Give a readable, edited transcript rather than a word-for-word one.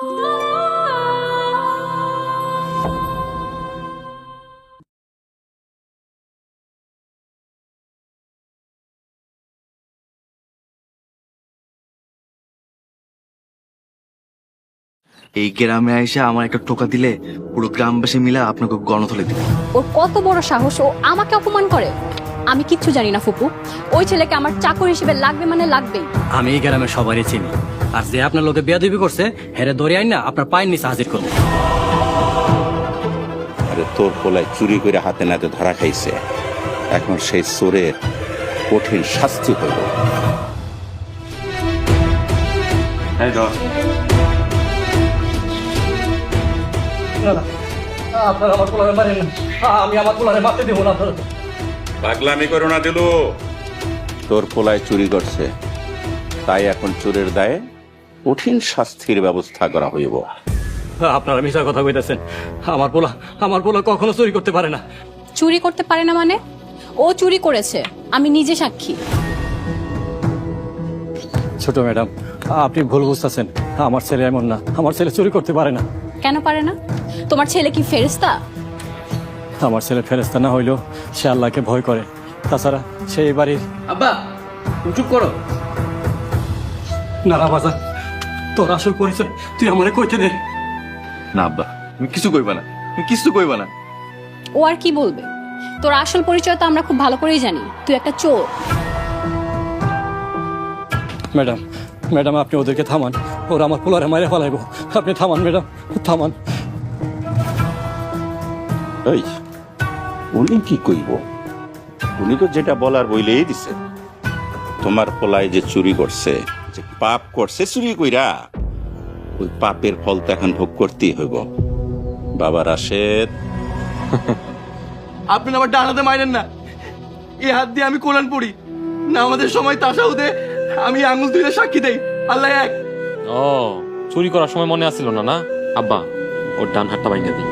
এই গ্রামে এসে আমার একটা টোকা দিলে পুরো গ্রামবাসী মিলে আপনাকে গণথলে দিবে। ওর কত বড় সাহস, ও আমাকে অপমান করে। আমি কিচ্ছু জানি না ফুপু, ওই ছেলেকে আমার চাকর হিসেবে লাগবে মানে লাগবেই। আমি এই গ্রামের সবারই চিনি, আর যে আপনার লোকে বেয়াদবি করছে হেরে ধরে আইন না আপনার পায়ের নিচে হাজির করবো। আরে তোর পোলায় চুরি করে হাতে নাতে ধরা খাইছে, এখন সেই চোরের কঠিন শাস্তি হইল। আপনারা আমার পোলারে মারেন না, আমি আমার পোলারে মারতে দেবো না। পাগলামি করো না দিলু, তোর পোলায় চুরি করছে, তাই এখন চোরের দায়ে কঠিন শাস্তির ব্যবস্থা করা হইব। আপনারা মিশা কথা কইতেছেন, আমার পোলা কখনো চুরি করতে পারে না। চুরি করতে পারে না মানে? ও চুরি করেছে, আমি নিজে সাক্ষী। ছোট ম্যাডাম, আপনি ভুল বুঝতেছেন, আমার ছেলে এমন না, আমার ছেলে চুরি করতে পারে না। কেন পারে না? তোমার ছেলে কি ফেরেশতা? আমার ছেলে ফেরেশতা না হইলেও সে আল্লাহকে ভয় করে, তাছাড়া সেই বাড়ির। আব্বা তুমি চুপ করো। না না বাজার, তোর আসল পরিচয় তুই আমারে কইতে দে। না আব্বা, তুমি কিছু কইবা না, তুমি কিছু কইবা না। ও আর কি বলবে? তোর আসল পরিচয় তো আমরা খুব ভালো করেই জানি, তুই একটা চোর। ম্যাডাম ম্যাডাম, আপনি ওদেরকে থামান, ওরা আমার পোলারে মারে ফেলাইব। আপনি থামান ম্যাডাম, থামান। এই উনি কি কইব? উনি তো যেটা বলার বইলেই দিছে। তোমার পোলায় যে চুরি করছে, যে পাপ করছে চুরি কইরা, ওই পাপের ফল তো এখন ভোগ করতেই হইব। বাবা রাশেদ, আপনি আমার ডান হাতে মারেন না, এই হাত দিয়ে আমি কোরআন পড়ি না, আমাদের সময় তাসাউদে আমি আঙুল তুলে সাক্ষী দেই আল্লাহ এক। ও চুরি করার সময় মনে আসছিল না? না আব্বা, ওর ডান হাতটা ভাঙা দিই।